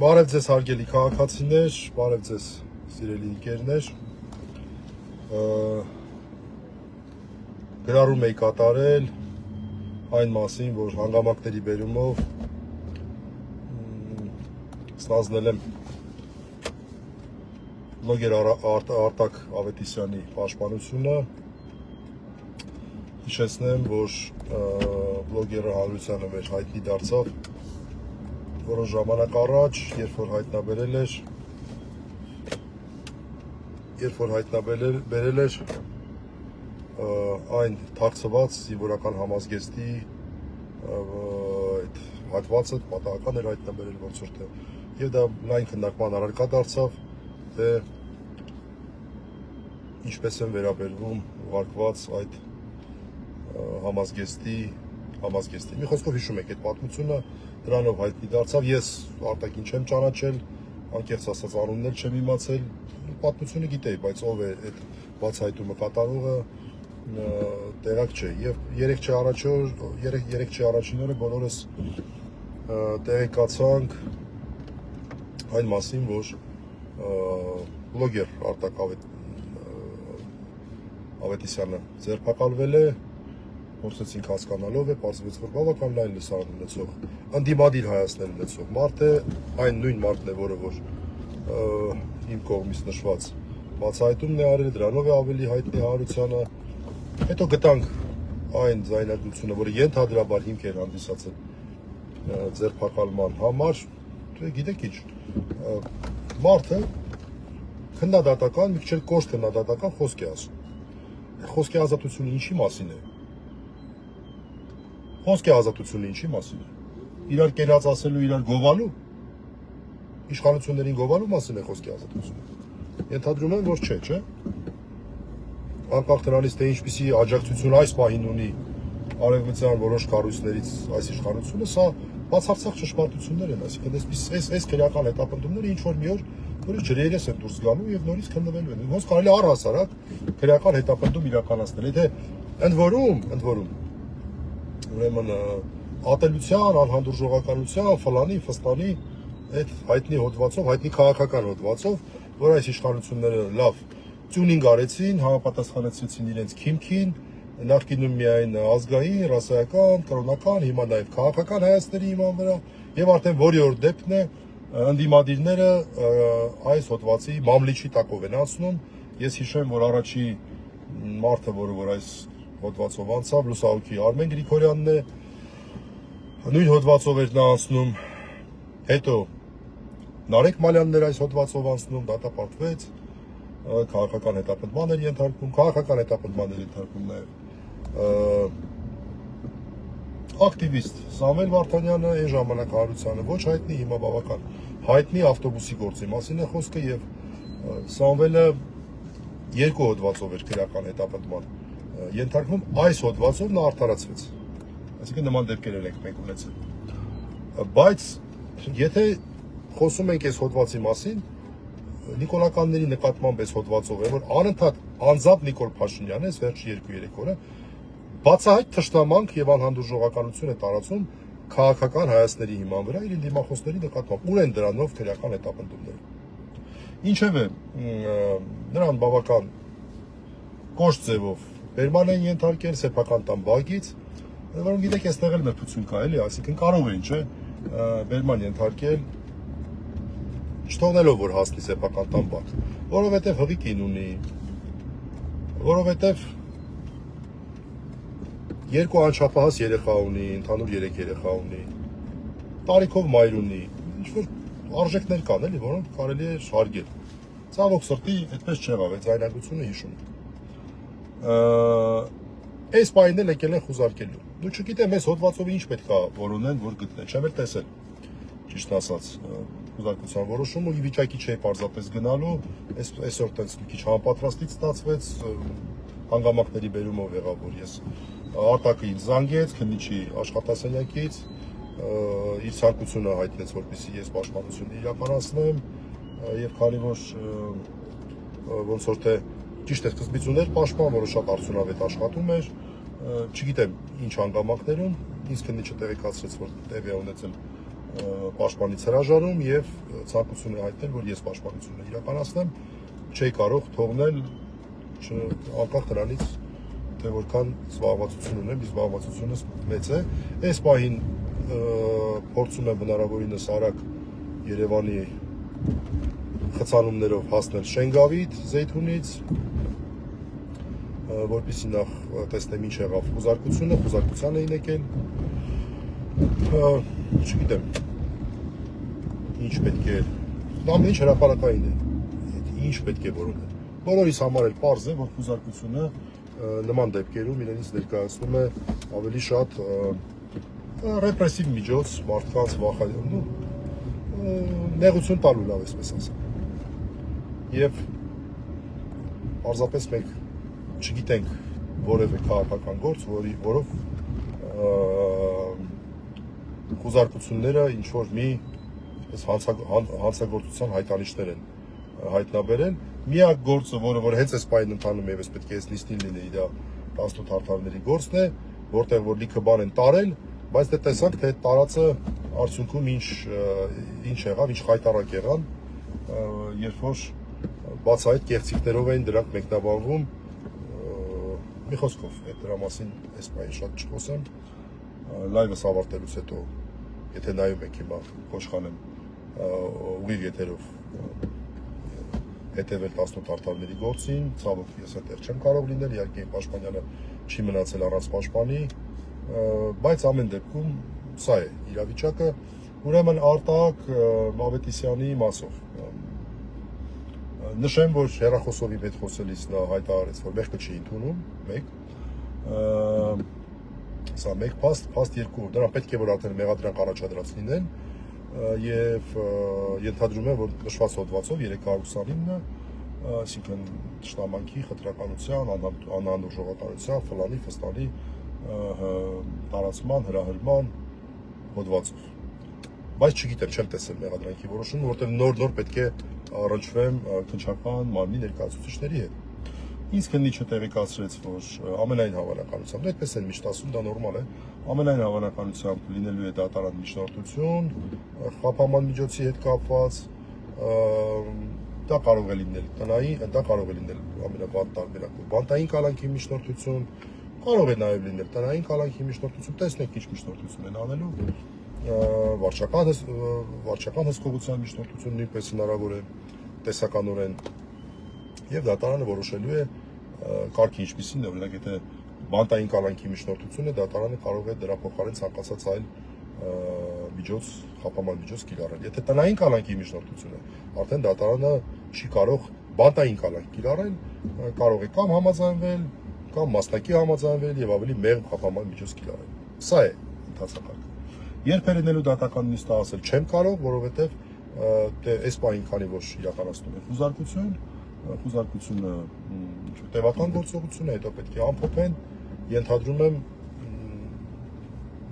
Բարև ձեզ հարգելի քաղաքացիներ, բարև ձեզ սիրելի ընկերներ։ Գրառում էի կատարել այն մասին, որ հանգամանքների բերումով ստանձնել եմ բլոգեր Արտակ Ավետիսյանի պաշտպանությունը։ Հիշեցնեմ, որ բլոգերը հանրությանը մեր հայտնի դարձավ որոշ ժամանակ առաջ, երբ որ հայտնաբերել էր այն թաքցված զինվորական համազգեստի այդ հատվածը պատահական էր հայտնաբերել ոնց որ թե եւ դա լայն քննարկման առարկա դարձավ, թե ինչպես են վերաբերվում ուղարկված այդ համազգեստի մի խոսքով հիշում եք այդ պատմությունը, դրանով հայտնի դարձավ, ես Արտակին չեմ ճանաչել, անկեղծ ասած անուններ չեմ իմացել, պատմությունը գիտեի, բայց ով է այդ բացահայտումը կատարողը տեղակ չէ, եւ 3 չի առաջին օրը բոլորս տեղեկացանք այն մասին, որ բլոգեր Արտակ Ավետիսյանը ձերբակալվել է, փորձեցինք հասկանալով է, պարզվեց, որ բավական լայն լսարան ունեցող, ընդդիմադիր Հայաստան ունեցող մարդ է, այն նույն մարդն է, որը որ իմ կողմից նշված բացահայտումն է արել, դրանով է ավելի հայտնի հանրությանը։ Հետո գտանք այն ձայնագրությունը, որը ենթադրաբար հիմք էր հանդիսացել ձերբակալման համար, գիտեք ինչ, մարդը քննադատական, մի քիչ կոշտ քննադատական խոսք է ասում։ Խոսքի ազատությունը ինչի մասին է։ Խոսքի ազատությունը ինչի մասին է։ Իրար կերած ասելու, իրար գովալու, իշխանություններին գովալու մասին է խոսքի ազատությունը։ Ենթադրում եմ, որ չէ։ Անկախ դրանից, թե ինչպիսի աջակցություն այս պահին ունի արևմտյան որոշ կառույցներից այս իշխանությունը, սա բացարձակ ճշմարտություններ են, այսինքն այս քրեական հետապնդումները ինչ որ մի օր նորից ջրերես են դուրս գալու եւ նորից քննվելու են։ Ոնց կարելի առհասարակ քրեական հետապնդում իրականացնել, եթե ընդ որում ուրեմն ատելության, անհանդուրժողականության, ֆլանի, ֆստանի այդ հայտնի հոդվածով, հայտնի քաղաքական հոդվածով, որ այս իշխանությունները լավ տյունինգ արեցին, համապատասխանեցին իրենց քիմքին, նախկինում միայն ազգային, ռասայական, կրոնական, հիմա նաև քաղաքական հայացքների հիման վրա, եւ արդեն որի օր դեպքն է ընդդիմադիրները այս հոդվածի մամլիչի տակով են անցնում։ Ես հիշեմ, որ առաջի մարդը, որ այս հոդվածով անցավ, լուսահոգի Արմեն Գրիգորյանն է, նույն հոդվածով էր նա անցնում, հետո Նարեկ Մալյանն էր այս հոդվածով անցնում, դատապարտվեց, քաղաքական հետապնդման էր ենթարկվում, քաղաքական հետապնդման էր ենթարկվում նաև ակտիվիստ Սամվել Վարդանյանը, այն ժամանակ հանրությանը ոչ հայտնի, հիմա բավական հայտնի ավտոբուսի գործի մասին է խոսքը, եւ Սամվելը 2 հոդվածով էր քրեական հետապնդման ենթարկվում, այս հոդվածով նա արդարացվեց, այսինքն նման դեպքեր ենք մենք ունեցել, բայց եթե խոսում ենք այս հոդվածի մասին, նիկոլականների նկատմամբ այս հոդվածով է, որ անընդհատ անձամբ Նիկոլ Փաշինյանը այս վերջի 2-3 օրը բացահայտ թշնամանք եւ անհանդուրժողականություն է տարածում քաղաքական հայացքների հիման վրա իր դիմախոսների նկատմամբ, ուր են դրանով քրեական հետապնդումները։ Ինչևէ, նրան բավական կոշտ ձևով բերման են ենթարկել սեփական տան բակից, որոնք գիտեք, այստեղ էլ մրցություն կա, էլի, այսինքն կարող են, չէ, բերման ենթարկել, չթողնելով որ հասնի սեփական տան բակ, որովհետեւ հղի կին ունի, որովհետեւ 2 անչափահաս երեխա ունի, ընդհանուր 3 երեխա ունի, տարիքով մայր ունի, ինչ-որ արժեքներ կան, էլի, որոնք կարելի է հարգել։ Ցավոք սրտի, այդպես չեղավ, այդ ձայնագրությունը հիշում եմ։ Այս պահին էլ եկել են խուզարկելու։ Դու չգիտեմ, այս հոդվածով ինչ պետք է որոնեն, որ գտնեն, չեմ էլ տեսել, ճիշտ ասած, խուզարկության որոշումը, ի վիճակի չէի պարզապես գնալու, այսօր տենց մի քիչ համապատրաստից ստացվեց, հանգամանքների բերումով եղավ, որ ես Արտակը ինձ զանգեց, քննիչի աշխատասենյակից, իր ցանկությունը հայտնեց, որպեսզի ես պաշտպանություն իրականացնեմ, եւ քանի որ ոնց որ թե ճիշտ է սկզբից ուներ պաշտպան, որը շատ արդյունավետ աշխատում էր, չգիտեմ ինչ հանգամանքներում, ինձ քննիչը տեղեկացրեց, որ տեղի է ունեցել պաշտպանից հրաժարում եւ ցանկություն է հայտնել, որ ես պաշտպանությունը իրականացնեմ, չի կարող թողնել անկախ դրանից, թե որքան զբաղվածություն ունեմ, իսկ զբաղվածությունս մեծ է։ Այս պահին փորձում եմ հնարավորինս արագ Երևանի խցանումներով հասնել Շենգավիթ Զեյթունից, որպեսզի նախ տեսնեմ ինչ եղավ խուզարկության էին եկել, չգիտեմ, ինչ պետք է, ամեն ինչ հրապարակային է, ինչ պետք է որոնել։ Բոլորիս համար էլ պարզ է, որ խուզարկությունը նման դեպքերում իրենից ներկայացնում է ավելի շատ ռեպրեսիվ միջոց, մարդկանց նեղություն տալու լավ էսպես ասեմ։ Եվ պարզապես մենք չգիտենք որևէ քաղաքական գործ, որով խուզարկությունները ինչ-որ մի հանցագործության հայտանիշներ են հայտնաբերել։ Միակ գործը, որ հենց այս պահին ընթանում է, ես պետք է այս նիստին լինեի, դա 18 հարկարների գործն է, որտեղ որ լիքը բան են տարել, բայց դե տեսանք, թե տարածը արդյունքում ինչ եղավ, ինչ խայտարակ եղան, երբ որ բացահայտ կեղծիքներով էին դրանք մեկնաբանվում, մի խոսքով, դրա մասին այս պահին շատ չխոսեմ, լայվս ավարտելուց հետո, եթե նայում եք հիմա, կոչխանեմ ուղիղ եթերով հետևել 18 հարկարների գործին, ցավոք ես այդտեղ չեմ կարող լինել, իհարկե Պաշտպանյանը չի մնացել առանց պաշտպանի, բայց ամեն դեպքում սա է իրավիճակը, ուրեմն Արտակ Մավետիսյանի մասով նշեմ, որ հեռախոսովի հետ խոսելիս նա հայտարարեց, որ մեղքը չի ընդունում, սա մեկ փաստ երկու, դրանք պետք է որ արդեն մեղադրանք առաջադրած լինեն եւ ենթադրում եմ, որ նշված հոդվածով 329, այսինքն ճշտամանքի, խտրականության, անհանուր ժողովրդականության, ֆլանի, ֆստանի տարածման, հրահրման հոդվածով։ Բայց չգիտեմ, չեմ տեսել մեղադրանքի որոշումը, որտեղ նոր պետք է առնչվեմ քննչական մարմնի ներկայացուցիչների հետ։ Ինձ քննիչը տեղեկացրեց, որ ամենայն հավանականությամբ, այդպես են միշտ ասում, դա նորմալ է, ամենայն հավանականությամբ լինելու է դատարան միջնորդություն, խափաման միջոցի հետ կապված, դա կարող է լինել տնային, դա կարող է լինել ամենավատ տարբերակով բանտային կալանքի միջնորդություն, կարող է նաև լինել տնային կալանքի միջնորդություն, տեսնենք ինչ միջնորդություն են անելու, վարչական հսկողության միջնորդություն նույնպես հնարավոր է տեսականորեն եւ դատարանը որոշելու է կարգի ինչպիսին է, օրինակ եթե բանտային կալանքի միջնորդություն է, դատարանը կարող է դրա փոխարեն ցանկացած այլ միջոց, խափաման միջոց կիրառել։ Եթե տնային կալանքի միջնորդություն է, արդեն դատարանը չի կարող բանտային կալանք կիրառել, կարող է կամ համաձայնվել, կամ մասնակի համաձայնվել եւ ավելի մեղմ խափաման միջոց կիրառել։ Սա է ընթացակարգը։ Երբ երենելու դատական նիստը ասել չեմ կարող, որովհետեւ այս պահին քանի որ իրականացնում է խուզարկությունը տևական գործողություն է, հետո պետք է ամփոփեն, ենթադրում եմ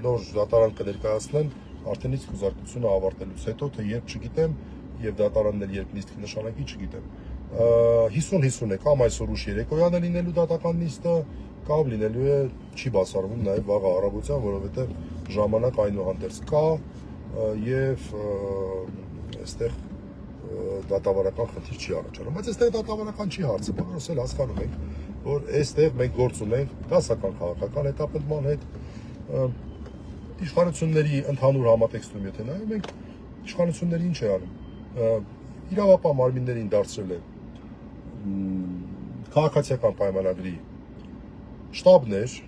նոր դատարան կներկայացնեն արդեն իսկ խուզարկությունը ավարտելուց հետո, թե երբ չգիտեմ, եւ դատարանն էլ երբ նիստ կնշանակի, չգիտեմ։ 50-50 է, կամ այսօր ուշ երեկոյան է լինելու դատական նիստը, կամ լինելու է չի բացառվում նաեւ վաղ առավոտյան, որովհետեւ ժամանակ այնուհանդերձ կա եւ այստեղ դատավարական խնդիր չի առաջանում, բայց այստեղ դատավարական չի հարցը, բոլորս էլ հասկանում ենք, որ այստեղ մենք գործ ունենք դասական քաղաքական հետապնդման հետ, իշխանությունների ընդհանուր համատեքստում եթե նայում ենք, իշխանությունները ինչ է անում, իրավապահ մարմիններին դարձրել է քաղաքացիական պայմանագրի շտաբներ,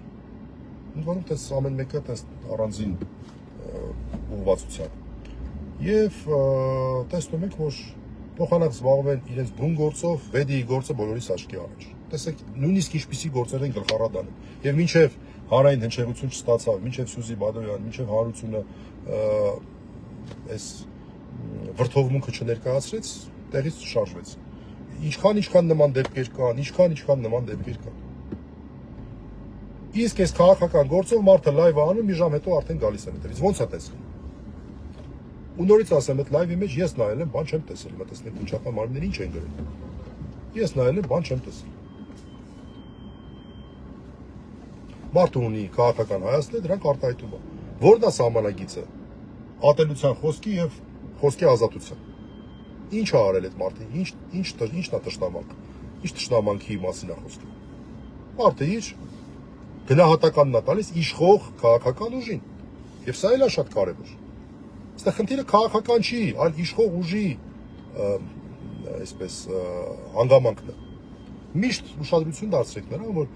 որոնք տես ամեն մեկը տես առանձին ուղղվածությամբ եւ տեսնում ենք, որ փոխանակ զբաղվեն իրենց բուն գործով, վեդիի գործը բոլորիս աչքի առաջ։ Տեսեք, նույնիսկ ինչպիսի գործեր են գլխառադանում։ Եվ մինչև հանրային հնչեղություն չստացավ, մինչև Սյուզի Բադոյան, մինչև հանրությունը այս վրթովմունքը չներկայացրեց, տեղից շարժվեց։ Ինչքան նման դեպքեր կան, ինչքան նման դեպքեր կան։ Իսկ այս քաղաքական գործով մարդը լայվ անում, մի ժամ հետո արդեն գալիս են այդտեղից։ Ոնց է տեսնում։ Ու նորից ասեմ, այդ լայվի մեջ ես նայել եմ, բան չեմ տեսել, մա տեսնեք քննչական մարմինները ինչ են գրել։ Ես նայել եմ, բան չեմ տեսել։ Մարդը ունի քաղաքական հայացքներ, դրանք արտահայտում են։ Որն է սահմանագիծը։ ատելության խոսքի եւ խոսքի ազատության։ Ինչ է արել այդ մարդը, ինչն է տշնամանք, ինչ տշնամանքի մասին է խոսքը։ Մարդը իր գնահատականն է տալիս իշխող քաղաքական ուժին։ Եվ սա էլ է շատ կարևոր։ Այստեղ խնդիրը քաղաքական չի, այլ իշխող ուժի այսպես հանգամանքն է։ Միշտ ուշադրություն դարձրեք նրան, որ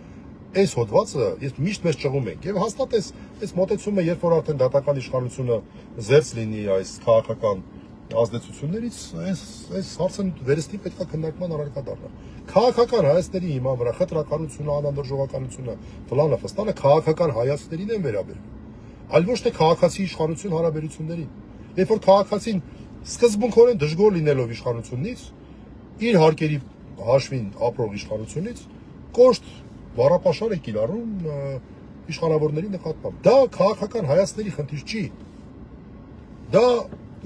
այս հոդվածը ես միշտ մեզ ճղում ենք եւ հաստատ այս մոտեցումը, երբ որ արդեն դատական իշխանությունը զերծ լինի այս քաղաքական ազդեցություններից, այս հարցը վերստի պետքա քննարկման առարկա դառնա։ Քաղաքական հայացքների հիման վրա խտրականությունը, անանդրժողականությունը, ֆլանը, ֆստանը քաղաքական հայացքներին են վերաբերվում, այլ ոչ թե քաղաքացի իշխանություն հարաբերություններին։ Երբ որ քաղաքացին սկզբունքորեն դժգոհ լինելով իշխանությունից, իր հարկերի հաշվին ապրող իշխանությունից, կոշտ բառապաշար է կիրառում իշխանավորների նկատմամբ։ Դա քաղաքական հայացքների խնդիր չի։ Դա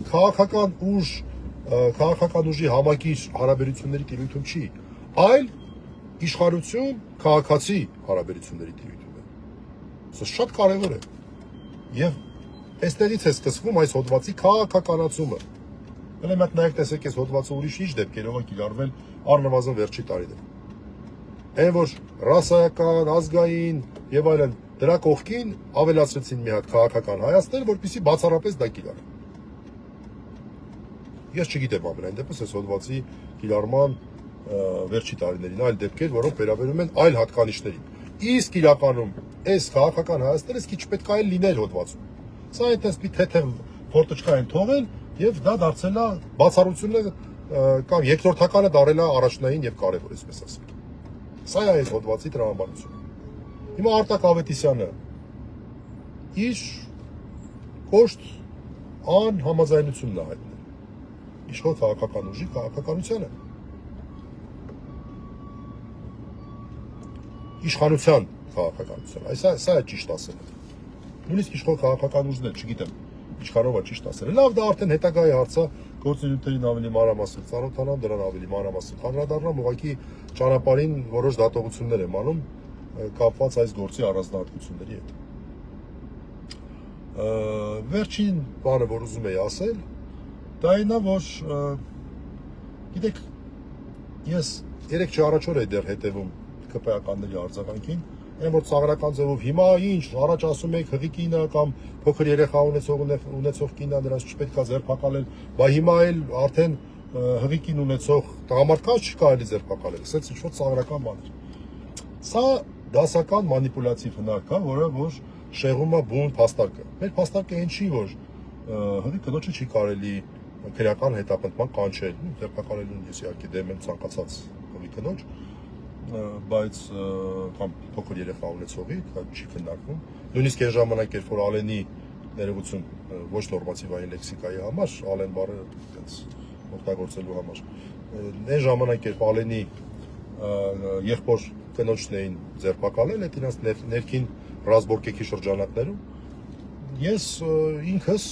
քաղաքական ուժի համակիր հարաբերությունների տիրույթում չի, այլ իշխանություն քաղաքացի հարաբերությունների տիրույթում է։ Սա շատ կարևոր է։ Եվ այստեղից է սկսվում այս հոդվածի քաղաքականացումը։ Ելեմ այդ նայեք տեսեք այս հոդվածը ուրիշ ինչ դեպքերով է կիրառվել առնվազն վերջի տարիներին։ Այն որ ռասայական, ազգային եւ այլն դրա կողքին ավելացրեցին մի հատ քաղաքական հայացքներ, որպեսզի բացառապես դա կիրառեն։ Ես չգիտեմ ամենայն դեպս այս հոդվածի կիրառման վերջի տարիներին այլ դեպքեր, որոնք վերաբերում են այլ հատկանիշներին։ Իսկ իրականում այս քաղաքական հայացքները քիչ պետք է լիներ հոդվածում։ Սա այդպես մի թեթև ֆորտոչկա են թողել եւ դա դարձել է բացառությունը կամ երկրորդականը դարել է առաջնային եւ կարեւոր, այսպես ասենք։ Սա է այս հոդվածի տրամաբանությունը։ Հիմա Արտակ Ավետիսյանը իր կոշտ անհամաձայնությունն է հայտնել իշխող քաղաքական ուժի քաղաքականությանը, իշխանության քաղաքականությանը։ Սա է ճիշտ ասելը։ Նույնիսկ իշխող քաղաքական ուժն էլ չգիտեմ ինչքանով է ճիշտ ասելը։ Լավ, դա արդեն հետագայի հարց է, գործունեություններին ավելի մանրամասն ծանոթանամ, դրան ավելի մանրամասն անդրադառնամ, ուղղակի ճանապարհին որոշ դատողություններ եմ անում կապված այս գործի առանձնահատկությունների հետ։ Վերջին բանը, որ ուզում եի ասել, դա այն է, որ գիտեք, ես 3 առաջ օր էի դեռ հետևում ԿՊԱ-ականների արձագանքին, այն որ ծաղրական ձևով հիմա ինչ առաջ ասում եք հղի կինը կամ փոքր երեխա ունեցող կինը նրանց չպետք է ձերբակալել, բա հիմա էլ արդեն հղի կին ունեցող տղամարդկանց չկարելի ձերբակալել, ասենց ինչ որ ծաղրական բան էր։ Սա դասական մանիպուլյատիվ հնարք է, որը որ շեղում է բուն փաստարկը։ Մեր փաստարկը այն չի, որ հղի կնոջը չի կարելի քրեական հետապնդման կանչել, ձերբակալելուն ես իհարկե դեմ եմ ցանկացած հղի կնոջ, բայց կամ փոքր երեխա ունեցողի դա չի քննարկվում։ Նույնիսկ այն ժամանակ, երբ որ Ալենի ներողություն ոչ նորմատիվային լեքսիկայի համար, Ալեն բառը այդպես օգտագործելու համար, այն ժամանակ, երբ Ալենի եղբոր կնոջն էին ձերբակալել, այդ իրենց ներքին ռազմորկեքի շրջանակներում, ես ինքս